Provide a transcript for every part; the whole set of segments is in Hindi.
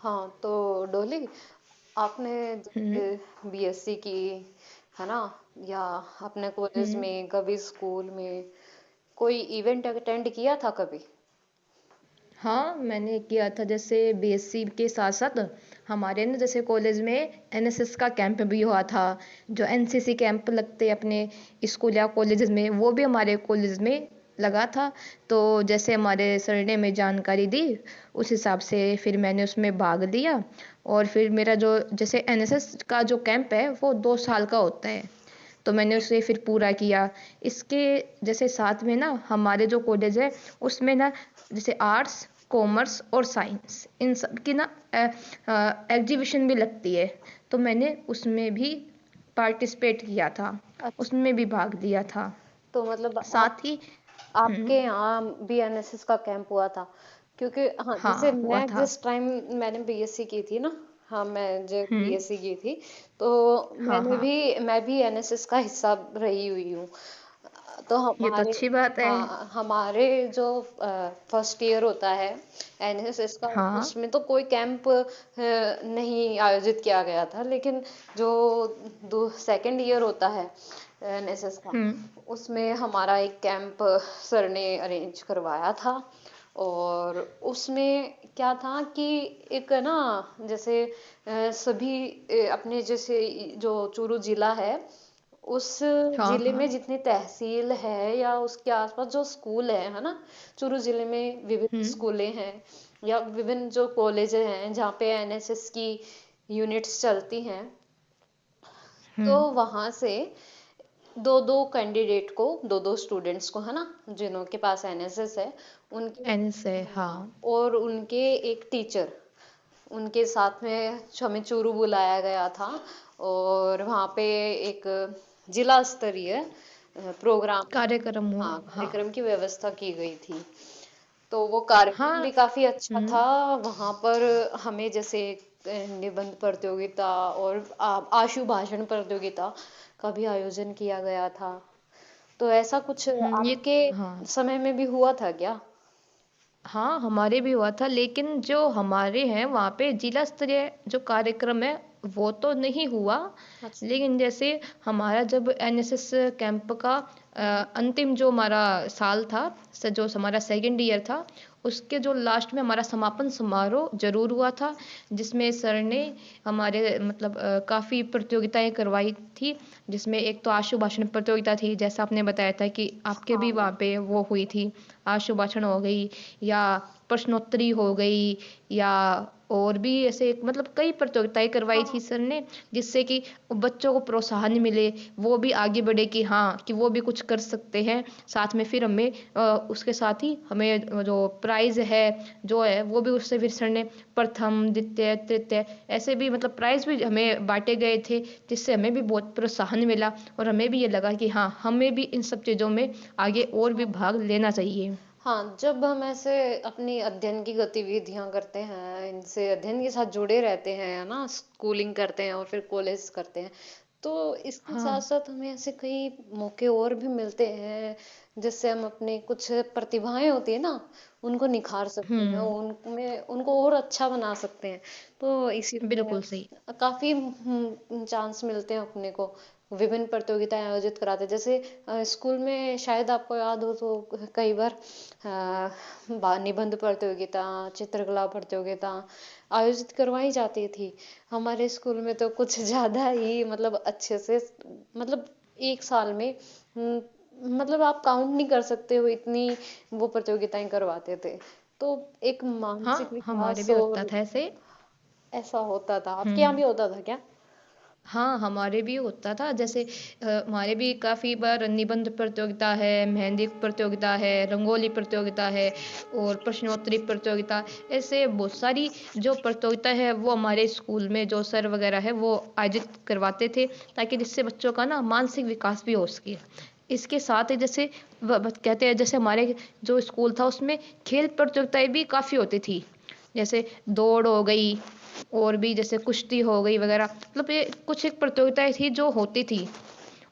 हाँ, तो डोली, आपने हुँ, जैसे बीएससी की, है ना? या अपने कॉलेज हुँ। में, कभी स्कूल में कोई इवेंट अटेंड किया था कभी? हाँ, मैंने किया था जैसे बीएससी के साथ-साथ हमारे ना जैसे कॉलेज में एनएसएस का कैंप भी हुआ था। जो एनसीसी कैंप लगते हैं अपने स्कूल या कॉलेजेस में, वो भी हमारे कॉलेज में लगा था। तो जैसे हमारे सर ने हमें जानकारी दी, उस हिसाब से फिर मैंने उसमें भाग लिया। और फिर मेरा जो जैसे एनएसएस का जो कैंप है, वो 2 साल का होता है। तो मैंने उसे फिर पूरा किया। इसके जैसे साथ में ना हमारे जो कॉलेज है उसमें ना जैसे आर्ट्स, कॉमर्स और साइंस इन सब की ना एग्जीबिशन भी लगती है। तो मैंने उसमें भी पार्टिसिपेट किया था, अच्छा। उसमें भी भाग लिया था। तो मतलब आप साथ ही आपके हुँ, यहाँ भी एनएसएस का कैंप हुआ था? क्योंकि हाँ, जैसे हाँ, हुआ मैं था। जिस टाइम मैंने बीएससी की थी ना, हाँ, मैं जब हुँ, बीएससी की थी, तो हाँ, हाँ, मैं भी एनएसएस का हिस्सा रही हुई हूँ। तो ये तो हमारे, अच्छी बात है। हाँ, हमारे जो फर्स्ट ईयर होता है एनएसएस का, हाँ, उसमें तो कोई कैंप नहीं आयोजित किया गया था, लेकिन जो दो सेकंड ईयर होता है एनएसएस का, हुँ, उसमें हमारा एक कैंप सर ने अरेंज करवाया था। और उसमें क्या था कि एक ना, जैसे सभी अपने जैसे जो चूरू जिला है, उस हाँ, जिले में हाँ, जितनी तहसील है या उसके आसपास जो स्कूल है ना, चूरू जिले में हुँ, विभिन्न स्कूलें हैं या विभिन्न जो कॉलेज हैं जहाँ पे एनएसएस की यूनिट्स चलती हैं, हुँ, तो वहां से दो दो कैंडिडेट को, दो दो स्टूडेंट्स को, है ना, जिनों के पास एनएसएस है, उनके, एनएस है, हाँ, हाँ, और उनके एक टीचर, उनके साथ में हमें चूरू बुलाया गया था। और वहाँ पे एक जिला स्तरीय प्रोग्राम, कार्यक्रम हुआ, हाँ, हाँ। कार्यक्रम की व्यवस्था की गई थी। तो वो कार्यक्रम हाँ, भी काफी अच्छा हुँ। था। वहां पर हमें जैसे निबंध प्रतियोगिता और आशु भाषण प्रतियोगिता का भी आयोजन किया गया था। तो ऐसा कुछ ये आपके हाँ। समय में भी हुआ था क्या? हाँ, हमारे भी हुआ था लेकिन जो हमारे हैं वहाँ पे जिला स्तरीय जो कार्यक्रम है वो तो नहीं हुआ। अच्छा। लेकिन जैसे हमारा जब एनएसएस कैंप का अंतिम जो हमारा साल था जो हमारा सेकंड ईयर था उसके जो लास्ट में हमारा समापन समारोह जरूर हुआ था जिसमें सर ने हमारे मतलब काफ़ी प्रतियोगिताएं करवाई थी जिसमें एक तो आशु भाषण प्रतियोगिता थी जैसा आपने बताया था कि आपके भी हाँ। वहाँ पे वो हुई थी आशु भाषण हो गई या प्रश्नोत्तरी हो गई या और भी ऐसे मतलब कई प्रतियोगिताएं करवाई थी हाँ। सर ने जिससे कि बच्चों को प्रोत्साहन मिले वो भी आगे बढ़े कि हाँ कि वो भी कुछ कर सकते हैं साथ में फिर हमें उसके साथ ही हमें जो प्राइज है जो है वो भी उससे फिर सर ने प्रथम द्वितीय तृतीय ऐसे भी मतलब प्राइज भी हमें बांटे गए थे जिससे हमें भी बहुत प्रोत्साहन मिला और हमें भी ये लगा कि हाँ हमें भी इन सब चीज़ों में आगे और भी हाँ। भाग लेना चाहिए। हाँ, जब हम ऐसे अपनी अध्ययन की गतिविधियां करते हैं, इनसे अध्ययन के साथ जुड़े रहते हैं, है ना, स्कूलिंग करते हैं और फिर कॉलेज करते हैं, तो इसके साथ हाँ। साथ हमें ऐसे कई मौके और भी मिलते हैं जिससे हम अपनी कुछ प्रतिभाएं होती है ना, उनको निखार सकते हैं, हुँ, उनमें उनको और अच्छा बना सकते हैं। तो इसीलिए बिल्कुल सही। काफी चांस मिलते हैं अपने को, विभिन्न प्रतियोगिताएं आयोजित कराते हैं। जैसे स्कूल में शायद आपको याद हो तो कई बार निबंध प्रतियोगिता, चित्रकला प्रतियोगिता आयोजित करवाई जाती थी। हमारे स्कूल में तो कुछ ज्यादा ही मतलब अच्छे से, मतलब एक साल में मतलब आप काउंट नहीं कर सकते हो इतनी वो प्रतियोगिताएं करवाते थे। तो एक मानसिक हाँ, हमारे विकास भी होता और था ऐसे। ऐसा होता था। आपके यहाँ हुँ। भी होता था क्या? हाँ, हमारे भी होता था जैसे हमारे भी काफ़ी बार निबंध प्रतियोगिता है, मेहंदी प्रतियोगिता है, रंगोली प्रतियोगिता है और प्रश्नोत्तरी प्रतियोगिता, ऐसे बहुत सारी जो प्रतियोगिता है वो हमारे स्कूल में जो सर वगैरह है वो आयोजित करवाते थे ताकि जिससे बच्चों का ना मानसिक विकास भी हो सके। इसके साथ ही जैसे कहते हैं जैसे हमारे जो स्कूल था उसमें खेल प्रतियोगिताएँ भी काफ़ी होती थी। जैसे दौड़ हो गई और भी जैसे कुश्ती हो गई वगैरह मतलब ये कुछ एक प्रतियोगिताएं थी जो होती थी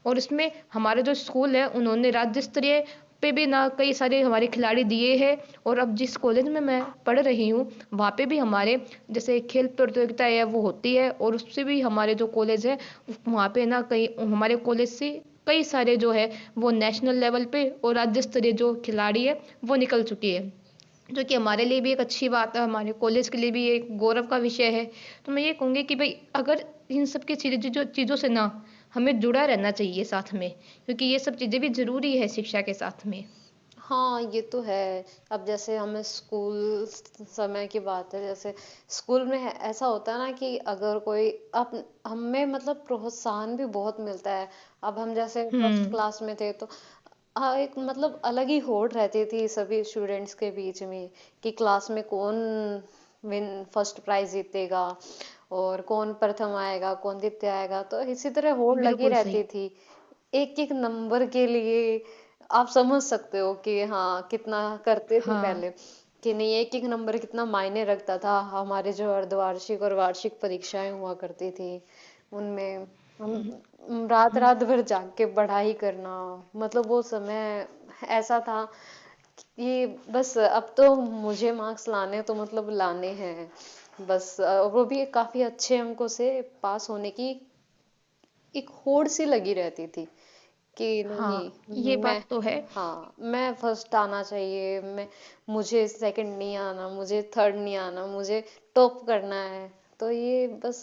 और इसमें हमारे जो स्कूल है उन्होंने राज्य स्तरीय पे भी ना कई सारे हमारे खिलाड़ी दिए हैं। और अब जिस कॉलेज में मैं पढ़ रही हूँ वहाँ पे भी हमारे जैसे खेल प्रतियोगिता है वो होती है, और उससे भी हमारे जो कॉलेज है वहाँ पे ना कई हमारे कॉलेज से कई सारे जो है वो नेशनल लेवल पे और राज्य स्तरीय जो खिलाड़ी है वो निकल चुकी है, जो कि हमारे लिए भी एक अच्छी बात है, हमारे कॉलेज के लिए भी एक गौरव का विषय है। तो मैं ये कहूँगी कि भाई अगर इन सब की चीज़ों से ना हमें जुड़ा रहना चाहिए साथ में, क्योंकि ये सब चीज़ें भी जरूरी है शिक्षा के साथ में। हाँ, ये तो है। अब जैसे हमें स्कूल समय की बात है, जैसे स्कूल में ऐसा होता है ना कि अगर कोई अब हमें मतलब प्रोत्साहन भी बहुत मिलता है। अब हम जैसे फर्स्ट हम्म। क्लास में थे तो एक मतलब अलग ही होड़ रहती थी सभी स्टूडेंट्स के बीच में कि क्लास में कौन विन फर्स्ट प्राइज जीतेगा और कौन प्रथम आएगा, कौन द्वितीय आएगा। तो इसी तरह होड़ लगी बिल्कुल सही। रहती थी एक एक नंबर के लिए। आप समझ सकते हो कि हाँ कितना करते थे हाँ। पहले, कि नहीं एक एक नंबर कितना मायने रखता था। हमारे जो अर्धवार्षिक और वार्षिक परीक्षाएं हुआ करती थी उनमें हम रात रात भर जाग के पढ़ाई करना, मतलब वो समय ऐसा था कि बस अब तो मुझे मार्क्स लाने तो मतलब लाने हैं बस। वो भी काफी अच्छे अंकों से पास होने की एक होड़ सी लगी रहती थी कि हाँ, नहीं ये मैं, बात तो है। हाँ मैं फर्स्ट आना चाहिए, मैं मुझे सेकंड नहीं आना, मुझे थर्ड नहीं आना, मुझे टॉप करना है। तो ये बस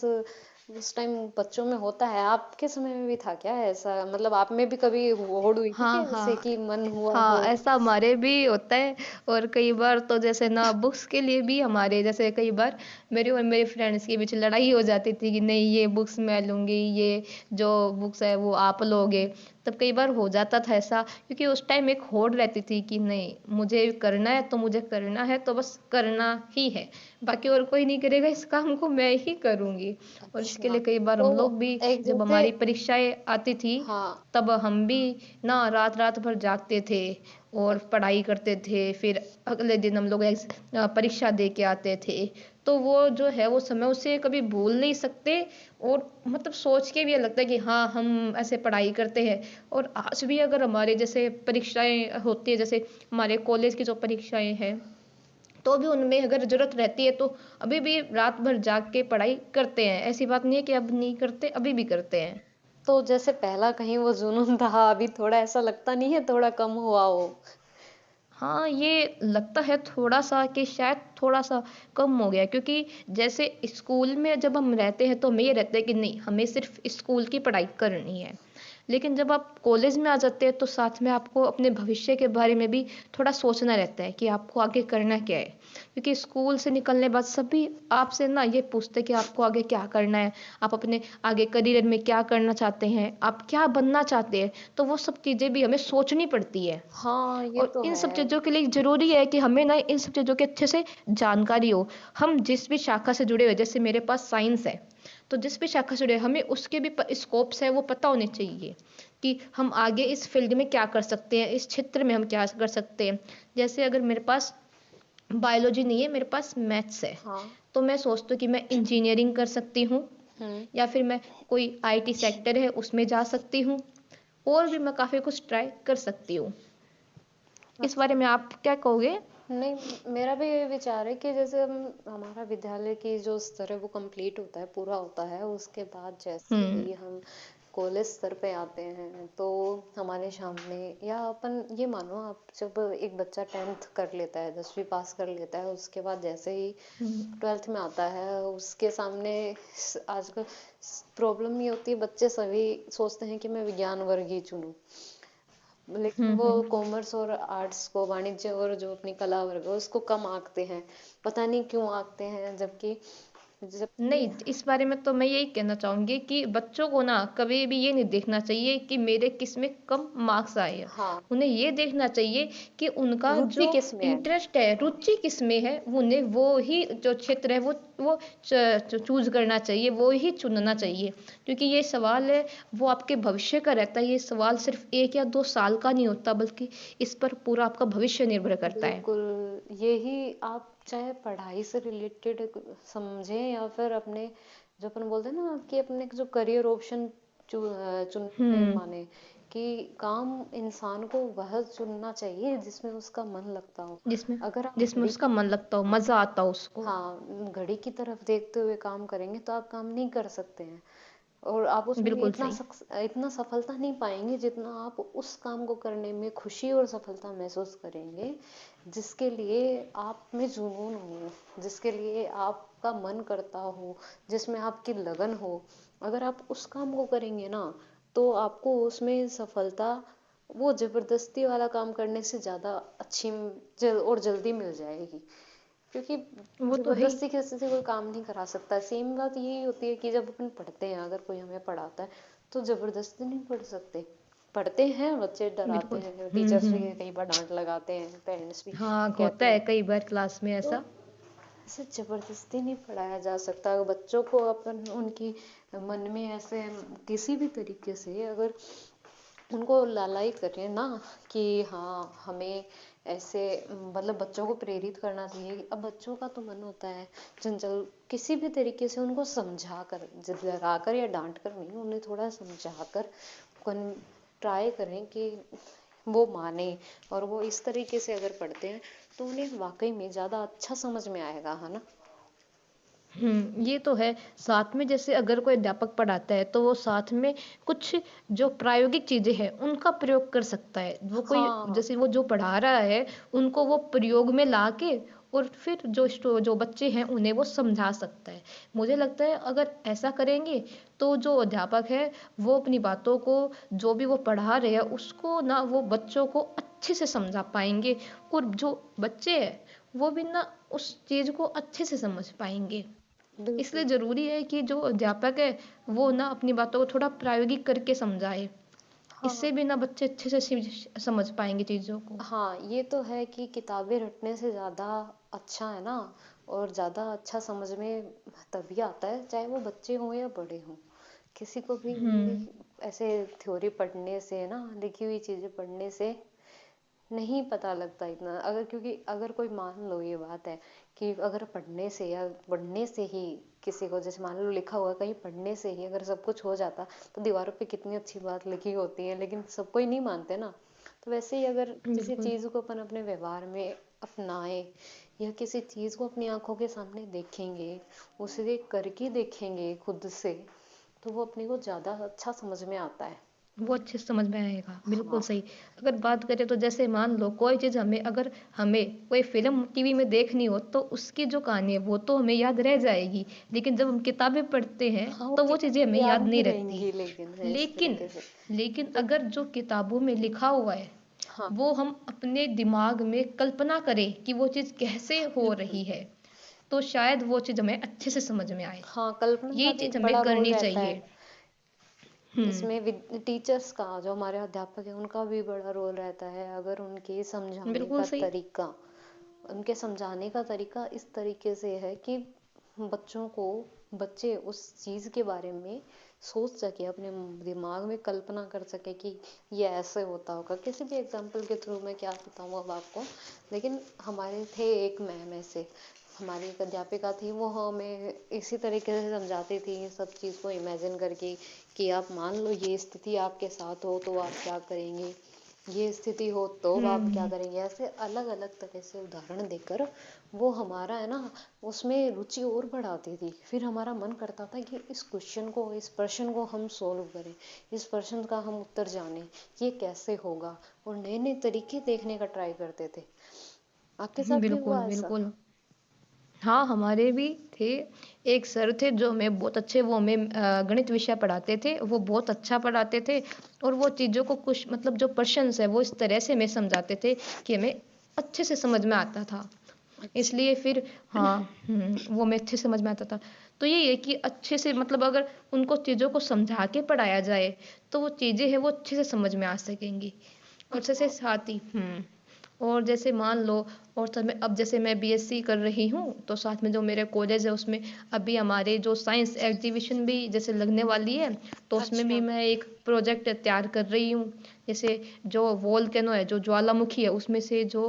उस टाइम बच्चों में होता है। आपके समय में भी था क्या ऐसा, मतलब आप में भी कभी होड़ हुई थी हाँ क्या, जैसे हाँ। कि मन हुआ हाँ, हो? ऐसा हमारे भी होता है। और कई बार तो जैसे ना बुक्स के लिए भी हमारे जैसे कई बार मेरे और मेरे फ्रेंड्स के बीच लड़ाई हो जाती थी कि नहीं ये बुक्स मैं लूंगी, ये जो बुक्स है वो आप लोगे। तब कई बार हो जाता था ऐसा, क्योंकि उस टाइम एक होड़ रहती थी कि नहीं मुझे करना है तो मुझे करना है तो बस करना ही है, बाकी और कोई नहीं करेगा इस काम को, मैं ही करूंगी। और इसके अच्छा, लिए कई बार तो हम लोग भी एक जब जैसे, हमारी परीक्षाएं आती थी हाँ तब हम भी ना रात रात भर जागते थे और पढ़ाई करते थे। फिर अगले दिन हम लोग परीक्षा दे के आते थे। तो वो जो है वो समय उसे कभी भूल नहीं सकते। और मतलब सोच के भी ये लगता है कि हाँ हम ऐसे पढ़ाई करते हैं। और आज भी अगर हमारे जैसे परीक्षाएं होती है, जैसे हमारे कॉलेज की जो परीक्षाएं हैं, तो भी उनमें अगर जरूरत रहती है तो अभी भी रात भर जाग के पढ़ाई करते हैं। ऐसी बात नहीं है कि अब नहीं करते, अभी भी करते हैं। तो जैसे पहला कहीं वो जुनून था, अभी थोड़ा ऐसा लगता नहीं है थोड़ा कम हुआ हो? हाँ, ये लगता है थोड़ा सा कि शायद थोड़ा सा कम हो गया, क्योंकि जैसे स्कूल में जब हम रहते हैं तो हमें ये रहता है कि नहीं हमें सिर्फ स्कूल की पढ़ाई करनी है। लेकिन जब आप कॉलेज में आ जाते हैं तो साथ में आपको अपने भविष्य के बारे में भी थोड़ा सोचना रहता है कि आपको आगे करना क्या है। क्योंकि स्कूल से निकलने बाद सभी आपसे ना ये पूछते हैं कि आपको आगे क्या करना है, आप अपने आगे करियर में क्या करना चाहते हैं, आप क्या बनना चाहते हैं। तो वो सब चीज़ें भी हमें सोचनी पड़ती है। हाँ ये और तो इन है। सब चीज़ों के लिए ज़रूरी है कि हमें ना इन सब चीज़ों के अच्छे से जानकारी हो। हम जिस भी शाखा से जुड़े हुए, जैसे मेरे पास साइंस है, तो जिस भी शाखा से जुड़े हमें उसके भी स्कोप्स है वो पता होने चाहिए कि हम आगे इस फील्ड में क्या कर सकते हैं, इस क्षेत्र में हम क्या कर सकते हैं। जैसे अगर मेरे पास बायोलॉजी नहीं है, मेरे पास मैथ्स है, हाँ। तो मैं सोचती हूँ कि मैं इंजीनियरिंग कर सकती हूँ, हम्म। या फिर मैं कोई आईटी सेक्टर है उसमें जा सकती हूँ। और भी मैं काफ़ी कुछ ट्राई कर सकती हूँ। इस बारे अच्छा। में आप क्या कहोगे? नहीं, मेरा भी ये विचार है कि जैसे हम हमारा विद्यालय की जो स्तर है वो कंप्लीट होता है, पूरा होता है, उसके बाद जैसे हम्म। ही हम कॉलेज स्तर पे आते हैं तो हमारे सामने, या अपन ये मानो आप जब एक बच्चा 10th कर लेता है, 10वीं पास कर लेता है, उसके बाद जैसे ही हम्म। 12th में आता है उसके सामने आजकल प्रॉब्लम ये होती है, बच्चे सभी सोचते हैं कि मैं विज्ञान वर्ग ही चुनूं, लेकिन वो हम्म। कॉमर्स और आर्ट्स को, वाणिज्य और जो अपनी कला वर्ग है उसको कम आंकते हैं। पता नहीं क्यों आंकते हैं, जबकि नहीं, इस बारे में तो मैं यही कहना चाहूंगी कि बच्चों को ना कभी भी ये नहीं देखना चाहिए कि मेरे किस में कम मार्क्स आए हैं। हाँ, उन्हें ये देखना चाहिए कि उनका रुचि जो किस में है। इंटरेस्ट है, रुचि किस में है, उन्हें वो ही जो क्षेत्र है वो चूज करना चाहिए, वो ही चुनना चाहिए। क्योंकि ये सवाल है वो आपके भविष्य का रहता है। ये सवाल सिर्फ 1 या 2 साल का नहीं होता, बल्कि इस पर पूरा आपका भविष्य निर्भर करता है। बिल्कुल, यही आप चाहे पढ़ाई से रिलेटेड समझें या फिर अपने जो अपन बोलते हैं ना कि अपने जो करियर ऑप्शन चुनने में हम्म। माने कि काम इंसान को वह चुनना चाहिए जिसमें उसका मन लगता हो। जिसमें अगर आप जिसमें घड़ी उसका की मन लगता हो, हाँ, मजा आता हो उसको। हाँ, घड़ी की तरफ देखते हुए काम करेंगे तो आप काम नहीं कर सकते हैं, और आप उसमें बिल्कुल सही। इतना सफलता नहीं पाएंगे जितना आप उस काम को करने में खुशी और सफलता महसूस करेंगे जिसके लिए आप में जुनून हो, जिसके लिए आपका मन करता हो, जिसमें आपकी लगन हो। अगर आप उस काम को करेंगे ना, तो आपको उसमें सफलता वो जबरदस्ती वाला काम करने से ज्यादा अच्छी और जल्दी मिल जाएगी, क्योंकि वो तो है ही। जबरदस्ती किसी से कोई काम नहीं करा सकता। सेम बात यही होती है कि जब अपन पढ़ते हैं, अगर कोई हमें पढ़ाता है तो जबरदस्ती नहीं पढ़ सकते। पढ़ते हैं, बच्चे डराते बिल्कुल। हैं, टीचर्स भी हम्म। कई बार डांट लगाते हैं, पेरेंट्स भी हाँ, होता कहते है हैं। कई बार क्लास में तो ऐसा। ऐसे जबरदस्ती नहीं पढ़ाया जा सकता बच्चों को। अपन उनकी मन में ऐसे किसी भी तरीके से अगर उनको लालाई करें ना कि हाँ हमें ऐसे, मतलब बच्चों को प्रेरित करना चाहिए। अब बच्चों का तो मन होता है चंचल, किसी भी तरीके से उनको समझा कर, डरा कर या डांट कर नहीं, उन्हें थोड़ा समझा कर ट्राई करें कि वो माने, और वो इस तरीके से अगर पढ़ते हैं तो उन्हें वाकई में ज्यादा अच्छा समझ में आएगा, है ना। ये तो है। साथ में जैसे अगर कोई अध्यापक पढ़ाता है तो वो साथ में कुछ जो प्रायोगिक चीजें हैं उनका प्रयोग कर सकता है। वो कोई हाँ, जैसे वो जो पढ़ा रहा है उनको वो प्रयोग में ला के और फिर जो बच्चे हैं उन्हें वो समझा सकता है। मुझे लगता है अगर ऐसा करेंगे तो जो अध्यापक है वो अपनी बातों को, जो भी वो पढ़ा रहे हैं उसको ना, वो बच्चों को अच्छे से समझा पाएंगे। और जो बच्चे हैं वो भी ना उस चीज को अच्छे से समझ पाएंगे। इसलिए बिल्कुल। जरूरी है कि जो अध्यापक है वो ना अपनी बातों को थोड़ा प्रायोगिक करके समझाए। हाँ, इससे भी ना बच्चे अच्छे से समझ पाएंगे चीजों को। हाँ, ये तो है कि किताबें रटने से ज़्यादा अच्छा है ना, और ज़्यादा अच्छा समझ में तभी आता है, चाहे वो बच्चे हों या बड़े हों। किसी को भी हम्म। ऐसे थ्योरी पढ़ने से ना, लिखी हुई चीज़ें पढ़ने से नहीं पता लगता इतना। अगर क्योंकि अगर कोई मान लो ये बात है कि अगर पढ़ने से या पढ़ने से ही किसी को, जैसे मान लो लिखा हुआ कहीं पढ़ने से ही अगर सब कुछ हो जाता, तो दीवारों पे कितनी अच्छी बात लिखी होती है, लेकिन सब कोई नहीं मानते ना। तो वैसे ही अगर किसी बिल्कुल। चीज को अपन अपने व्यवहार में अपनाए, या किसी चीज को अपनी आंखों के सामने देखेंगे, उसे करके देखेंगे खुद से, तो वो अपने को ज्यादा अच्छा समझ में आता है। वो अच्छे से समझ में आएगा, बिल्कुल हाँ, सही। अगर बात करें तो जैसे मान लो कोई चीज़ हमें, अगर हमें कोई फिल्म टीवी में देखनी हो तो उसकी जो कहानी है वो तो हमें याद रह जाएगी। लेकिन जब हम किताबें पढ़ते हैं हाँ, वो तो वो चीज़ें किताबें हमें याद याद नहीं नहीं रहती। रहेंगी, लेकिन है इस लेकिन तरीके से। लेकिन तो अगर जो किताबों में लिखा हुआ है हाँ, वो हम अपने दिमाग में कल्पना करें कि वो चीज़ कैसे हो बिल्कुल। रही है, तो शायद वो चीज़ हमें अच्छे से समझ में आए। हाँ, कल्पना ये का भी चीज़ हमें बड़ा रोल करनी रहता चाहिए। है हम्म। इसमें। टीचर्स का, जो हमारे अध्यापक है, उनका भी बड़ा रोल रहता है। अगर उनके समझाने बिल्कुल का सही। तरीका, उनके समझाने का तरीका इस तरीके से है कि बच्चों को, बच्चे उस चीज के बारे में सोच सके, अपने दिमाग में कल्पना कर सके कि ये ऐसे होता होगा। किसी भी एग्जाम्पल के थ्रू मैं क्या बताऊँ अब आपको, लेकिन हमारे थे एक मैम ऐसे, हमारी एक अध्यापिका थी, वो हमें इसी तरीके से समझाती थी सब चीज़ को इमेजिन करके, कि आप मान लो ये स्थिति आपके साथ हो तो आप क्या करेंगे, ये स्थिति हो तो आप क्या हम्म। करेंगे। ऐसे अलग अलग तरह से उदाहरण देकर वो हमारा है ना, उसमें रुचि और बढ़ाती थी। फिर हमारा मन करता था कि इस क्वेश्चन को, इस प्रश्न को हम सोल्व करें, इस प्रश्न का हम उत्तर जानें, ये कैसे होगा, और नए नए तरीके देखने का ट्राई करते थे। आपके साथ भी बिल्कुल हुआ ऐसा? बिल्कुल। हाँ, हमारे भी थे। एक सर थे जो हमें बहुत अच्छे, वो हमें गणित विषय पढ़ाते थे। वो बहुत अच्छा पढ़ाते थे और वो चीज़ों को कुछ, मतलब जो प्रश्न है वो इस तरह से हमें समझाते थे कि हमें अच्छे से समझ में आता था। अच्छा। इसलिए फिर हाँ, वो हमें अच्छे से समझ में आता था। तो यही है कि अच्छे से, मतलब अगर उनको चीज़ों को समझा के पढ़ाया जाए तो वो चीज़ें हैं वो अच्छे से समझ में आ सकेंगी। और जैसे हाँ, साथ ही और जैसे मान लो, और सब में अब जैसे मैं बीएससी कर रही हूँ तो साथ में जो मेरे कॉलेज है उसमें अभी हमारे जो साइंस एग्जीबिशन भी जैसे लगने वाली है, तो उसमें भी अच्छा। मैं एक प्रोजेक्ट तैयार कर रही हूँ। जैसे जो वोल्केनो है, जो ज्वालामुखी है, उसमें से जो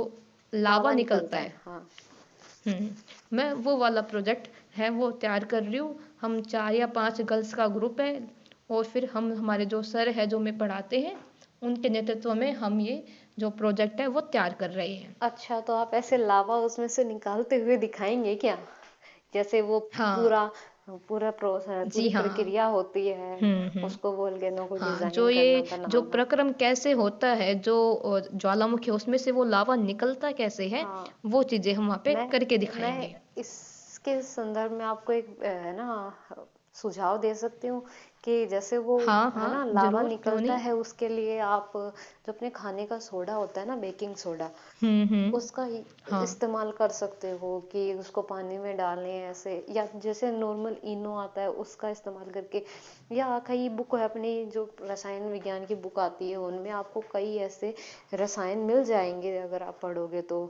लावा लावा निकलता निकलता है। है, हाँ। मैं वो वाला प्रोजेक्ट है वो तैयार कर रही हूँ। हम 4 या 5 गर्ल्स का ग्रुप है और फिर हम, हमारे जो सर है जो हमें पढ़ाते हैं, उनके नेतृत्व में हम ये जो प्रोजेक्ट है वो तैयार कर रहे हैं। अच्छा, तो आप ऐसे लावा उसमें से निकालते हुए दिखाएंगे क्या? जैसे वो हाँ। पूरा पूरा प्रोसेस, जी पूरी हाँ। प्रक्रिया होती है, हम्म। उसको वोल्केनो को हाँ, जो डिजाइन करना, ये जो बनाना। प्रक्रम कैसे होता है, जो ज्वालामुखी है, उसमें से वो लावा निकलता कैसे है, हाँ, वो चीजें हम वहाँ पे मैं करके मैं दिखाएंगे। इसके संदर्भ में आपको एक ना सुझाव दे सकती हूँ कि जैसे वो हाँ है हाँ, ना लावा जरूर, क्यों निकलता नहीं। है, उसके लिए आप जो अपने खाने का सोडा होता है ना, बेकिंग सोडा, हम्म। उसका ही हाँ। इस्तेमाल कर सकते हो कि उसको पानी में डालें ऐसे, या जैसे नॉर्मल इनो आता है उसका इस्तेमाल करके, या कई बुक है अपनी जो रसायन विज्ञान की बुक आती है, उनमें आपको कई ऐसे रसायन मिल जाएंगे अगर आप पढ़ोगे तो,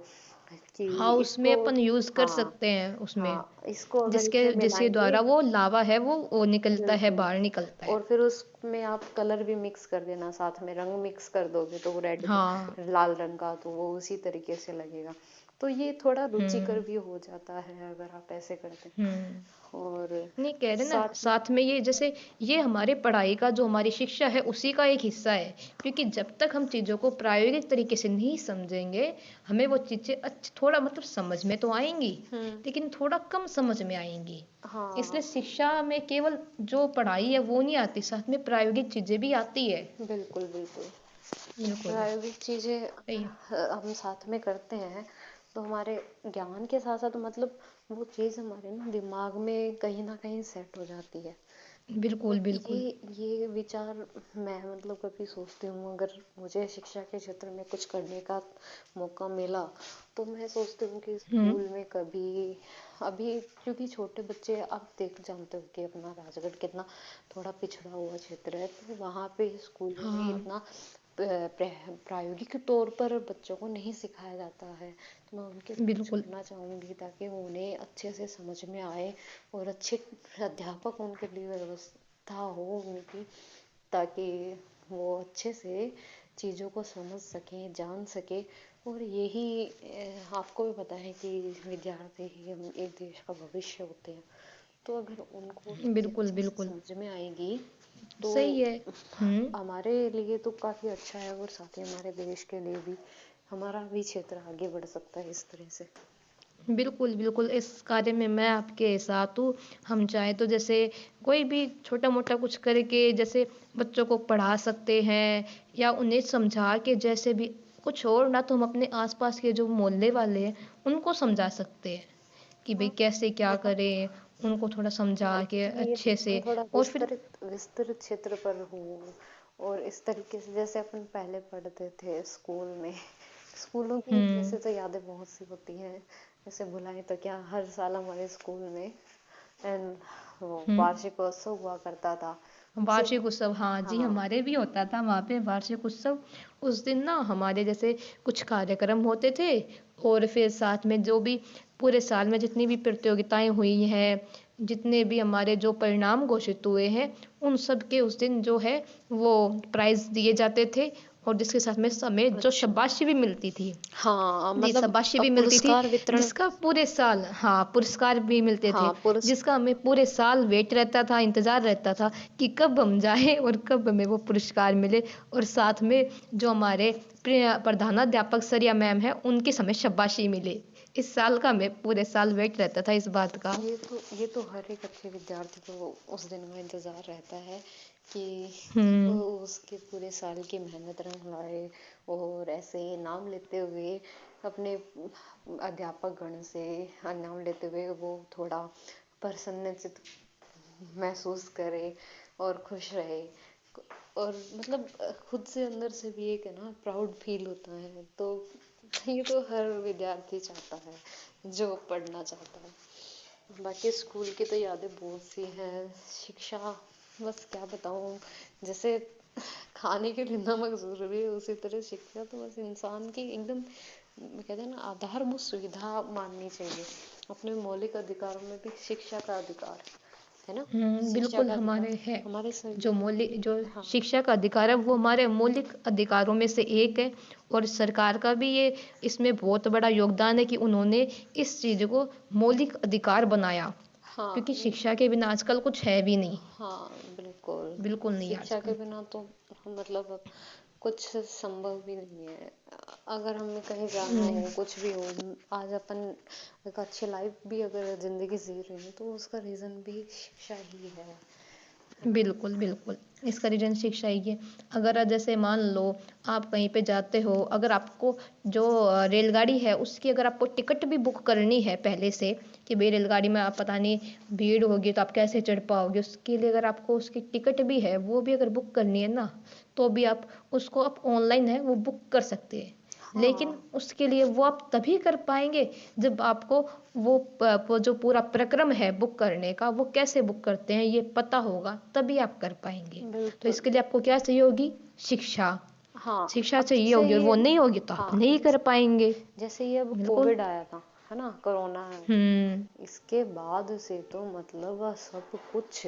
कि हाँ, उसमें इसको, अपन यूज कर हाँ सकते हैं उसमें, हाँ, इसको अगर जिसके इसमें जिसके मिलाएंगे, द्वारा वो लावा है वो निकलता है, बिल्कुल, बाहर निकलता है। और फिर उसमें आप कलर भी मिक्स कर देना, साथ में रंग मिक्स कर दोगे तो वो रेड, हाँ। लाल रंग का, तो वो उसी तरीके से लगेगा। तो ये थोड़ा रुचिकर हम्म। भी हो जाता है अगर आप ऐसे करते हम्म। हैं। और नहीं, कह रहे ना, साथ में, साथ में ये जैसे ये हमारे पढ़ाई का जो हमारी शिक्षा है उसी का एक हिस्सा है, क्योंकि जब तक हम चीज़ों को प्रायोगिक तरीके से नहीं समझेंगे, हमें वो चीज़ें थोड़ा मतलब समझ में तो आएंगी, हम्म, लेकिन थोड़ा कम समझ में आएंगी। इसलिए हाँ, शिक्षा में केवल जो पढ़ाई है वो नहीं आती, साथ में प्रायोगिक चीज़ें भी आती है। बिल्कुल बिल्कुल, बिल्कुल। प्रायोगिक चीजें सही। हम साथ में करते हैं तो हमारे ज्ञान के साथ साथ मतलब वो चीज़ हमारे ना दिमाग में कहीं ना कहीं सेट हो जाती है। तो बिल्कुल बिल्कुल। ये विचार मैं मतलब कभी सोचती हूँ, अगर मुझे शिक्षा के क्षेत्र में कुछ करने का मौका मिला तो मैं सोचती हूँ कि हम्म। स्कूल में कभी, अभी क्योंकि छोटे बच्चे, आप देख जानते हो कि अपना राजगढ़ कितना थोड़ा पिछड़ा हुआ क्षेत्र है, तो वहाँ पे स्कूलों में हाँ। इतना प्रायोगिक तौर पर बच्चों को नहीं सिखाया जाता है। तो मैं उनके साथ बिल्कुल जुड़ना चाहूँगी ताकि उन्हें अच्छे से समझ में आए, और अच्छे अध्यापक उनके लिए व्यवस्था हो उनकी, ताकि वो अच्छे से चीज़ों को समझ सकें, जान सके। और यही आपको भी पता है कि विद्यार्थी ही हम एक देश का भविष्य होते हैं, तो अगर उनको ये बिल्कुल। अच्छे से बिल्कुल समझ में आएगी तो सही है। हम्म। हमारे लिए तो काफ़ी अच्छा है, और साथ ही हमारे देश के लिए भी, हमारा भी क्षेत्र आगे बढ़ सकता है इस तरह से। बिल्कुल बिल्कुल, इस कार्य में मैं आपके साथ हूँ। हम चाहे तो जैसे कोई भी छोटा मोटा कुछ करके जैसे बच्चों को पढ़ा सकते हैं, या उन्हें समझा के, जैसे भी कुछ और ना तो हम अपने आसपास के जो मोहल्ले वाले हैं उनको समझा सकते हैं कि भाई हाँ, कैसे क्या थोड़ा, करें, उनको थोड़ा समझा के ये अच्छे हम से। थोड़ा और फिर विस्तृत विस्तृत क्षेत्र पर हो, और इस तरीके से जैसे अपन पहले पढ़ते थे स्कूल में, स्कूलों की हम्म। वैसे तो यादें बहुत सी होती हैं, जैसे भुलाएं तो क्या, हर साल हमारे स्कूल में एंड वो हम्म। वार्षिकोत्सव हुआ करता था। उसे, वार्षिक उत्सव, हाँ जी, हाँ, हमारे भी होता था वहाँ पे वार्षिक उत्सव। उस दिन ना हमारे जैसे कुछ कार्यक्रम होते थे, और फिर साथ में जो भी पूरे साल में जितनी भी प्रतियोगिताएं हुई हैं, जितने भी हमारे जो परिणाम घोषित हुए हैं, उन सब के उस दिन जो है वो प्राइज दिए जाते थे, और जिसके साथ में हमें जो अच्छा, शाबाशी भी मिलती थी। हाँ, जी, मतलब शाबाशी भी अब मिलती थी, पुरस्कार वितरण, जिसका पूरे साल, हाँ, पुरस्कार भी मिलते थे, हाँ पुरस्कार, जिसका हमें पूरे साल वेट रहता था, इंतजार रहता था कि कब हम जाए और कब हमें वो पुरस्कार मिले। और साथ में जो हमारे प्रिय प्रधानाध्यापक सर या मैम है, उनकी हमें शाबाशी मिले। इस साल का हमें पूरे साल वेट रहता था इस बात का। ये तो हर एक अच्छे विद्यार्थी को उस दिन का इंतजार रहता है कि वो हम्म। उसके पूरे साल की मेहनत रंग लाए, और ऐसे ही नाम लेते हुए अपने अध्यापक गण से नाम लेते हुए वो थोड़ा प्रसन्नचित महसूस करे और खुश रहे, और मतलब खुद से अंदर से भी एक है ना प्राउड फील होता है। तो ये तो हर विद्यार्थी चाहता है जो पढ़ना चाहता है। बाकी स्कूल की तो यादें बहुत सी हैं, शिक्षा, बस क्या बताऊँ, जैसे खाने के लिए नमक जरूरी है उसी तरह शिक्षा तो बस इंसान की एकदम, कहते हैं ना, आधारभूत सुविधा माननी चाहिए। अपने मौलिक अधिकारों में भी शिक्षा का अधिकार है ना, शिक्षा बिल्कुल, का अधिकार हमारे है हमारे जो संविधान में, मौलिक जो हाँ शिक्षा का अधिकार है वो हमारे मौलिक अधिकारों में से एक है। और सरकार का भी ये इसमें बहुत बड़ा योगदान है कि उन्होंने इस चीज़ को मौलिक अधिकार बनाया, हाँ क्योंकि शिक्षा के बिना आजकल कुछ है भी नहीं। हाँ, बिल्कुल, बिल्कुल नहीं शिक्षा के आजकल। बिना तो मतलब अब कुछ संभव भी नहीं है। अगर हमें कहीं जाना हो, कुछ भी हो, आज अपन एक अच्छी लाइफ भी अगर जिंदगी जी रहे हैं तो उसका रीजन भी शिक्षा ही है ना। बिल्कुल बिल्कुल, इसका रीजन शिक्षा ही है। अगर जैसे मान लो आप कहीं पे जाते हो, अगर आपको जो रेलगाड़ी है उसकी अगर आपको टिकट भी बुक करनी है पहले से, कि भाई रेलगाड़ी में आप पता नहीं भीड़ होगी तो आप कैसे चढ़ पाओगे, उसके लिए अगर आपको उसकी टिकट भी है वो भी अगर बुक करनी है ना, तो भी आप उसको आप ऑनलाइन है वो बुक कर सकते हैं। लेकिन हाँ उसके लिए वो आप तभी कर पाएंगे जब आपको वो जो पूरा प्रक्रम है बुक करने का, वो कैसे बुक करते हैं ये पता होगा, तभी आप कर पाएंगे। तो बिल्कुल। इसके लिए आपको क्या चाहिए होगी? शिक्षा। हाँ शिक्षा अब चाहिए जैसे होगी, और ये, वो नहीं होगी तो आप हाँ नहीं कर पाएंगे। जैसे ये अब बिल्कुल। कोविड आया था, है ना, कोरोना है, हम्म। इसके बाद से तो मतलब सब कुछ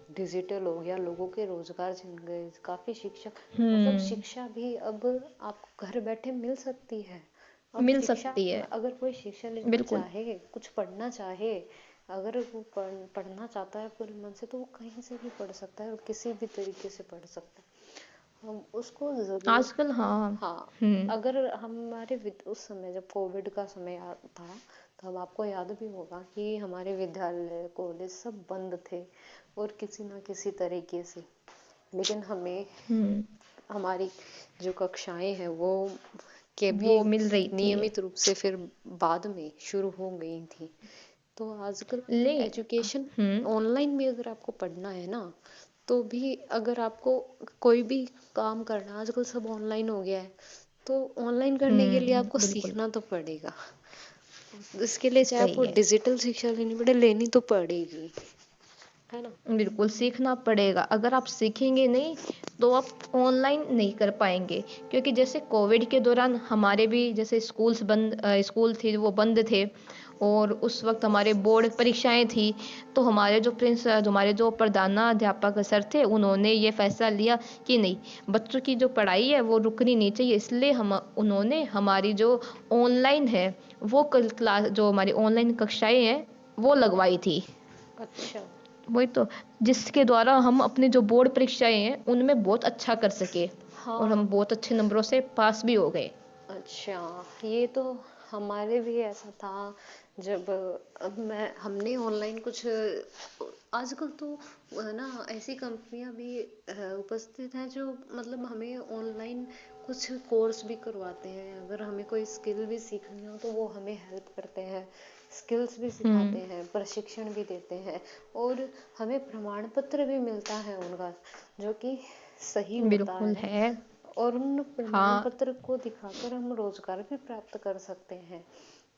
डिजिटल हो गया, लोगों के रोजगार छिन गए, काफी शिक्षा, मतलब हम्म। शिक्षा भी अब आपको घर बैठे मिल सकती है। अब मिल शिक्षा, सकती है। अगर कोई शिक्षा लेना बिल्कुल। चाहे, कुछ पढ़ना चाहे, अगर वो पढ़ना चाहता है पूरे मन से, तो वो कहीं से भी पढ़ सकता है और किसी भी तरीके से पढ़ सकता है। हम उसको जरूर, आजकल हाँ। हाँ, हम्म। अगर हमारे उस समय जब कोविड का समय था, तब आपको याद भी होगा कि हमारे विद्यालय कॉलेज सब बंद थे और किसी ना किसी तरीके से, लेकिन हमें हम्म। हमारी जो कक्षाएं हैं वो के भी वो मिल रही थी। नियमित रूप से फिर बाद में शुरू हो गई थी। तो आजकल ले। एजुकेशन हम्म। ऑनलाइन भी अगर आपको पढ़ना है ना, तो भी अगर आपको कोई भी काम करना, आजकल सब ऑनलाइन हो गया है, तो ऑनलाइन करने के लिए आपको बिल्कुल। सीखना तो पड़ेगा। इसके लिए चाहे सही आपको है। डिजिटल शिक्षा लेनी पड़े, लेनी तो पड़ेगी, है ना। बिल्कुल सीखना पड़ेगा, अगर आप सीखेंगे नहीं तो आप ऑनलाइन नहीं कर पाएंगे। क्योंकि जैसे कोविड के दौरान हमारे भी जैसे स्कूल थे वो बंद थे, और उस वक्त हमारे बोर्ड परीक्षाएं थी। तो हमारे जो प्रधानाध्यापक सर थे, उन्होंने ये फैसला लिया कि नहीं, बच्चों की जो पढ़ाई है वो रुकनी नहीं चाहिए, इसलिए हम उन्होंने हमारी जो ऑनलाइन है वो क्लास, जो हमारी ऑनलाइन कक्षाएं हैं वो लगवाई थी। अच्छा। वही तो, जिसके द्वारा हम अपनी जो बोर्ड परीक्षाएं हैं उनमें बहुत अच्छा कर सके, और हम हाँ। बहुत अच्छे नंबरों से पास भी हो गए। अच्छा, ये तो हमारे भी ऐसा था जब, अब मैं हमने ऑनलाइन कुछ, आजकल तो ना ऐसी कंपनियां भी उपस्थित हैं जो मतलब हमें ऑनलाइन कुछ कोर्स भी करवाते हैं। अगर हमें कोई स्किल भी सीखनी हो तो वो हमें हेल्प करते हैं, स्किल्स भी सिखाते हम्म। हैं, प्रशिक्षण भी देते हैं, और हमें प्रमाण पत्र भी मिलता है उनका, जो कि सही होता बिल्कुल है। है। और उन प्रमाण हाँ। पत्र को दिखाकर हम रोजगार भी प्राप्त कर सकते हैं,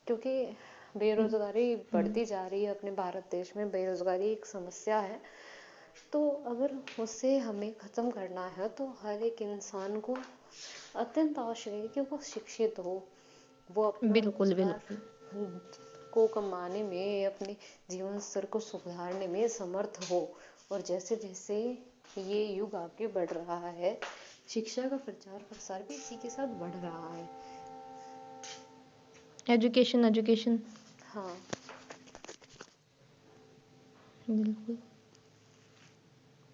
क्योंकि बेरोजगारी हम्म। बढ़ती जा रही है अपने भारत देश में, बेरोजगारी एक समस्या है। तो अगर उसे हमें खत्म करना है तो हर एक इंसान को अत्यंत आवश्यक है कि वो शिक्षित हो, वो अपना बिल्कुल रोजगार बिल्कुल। को कमाने में, अपने जीवन स्तर को सुधारने में समर्थ हो। और जैसे जैसे ये युग आगे बढ़ रहा है, शिक्षा का प्रचार प्रसार भी इसी के साथ बढ़ रहा है। Education education. हाँ। बिल्कुल।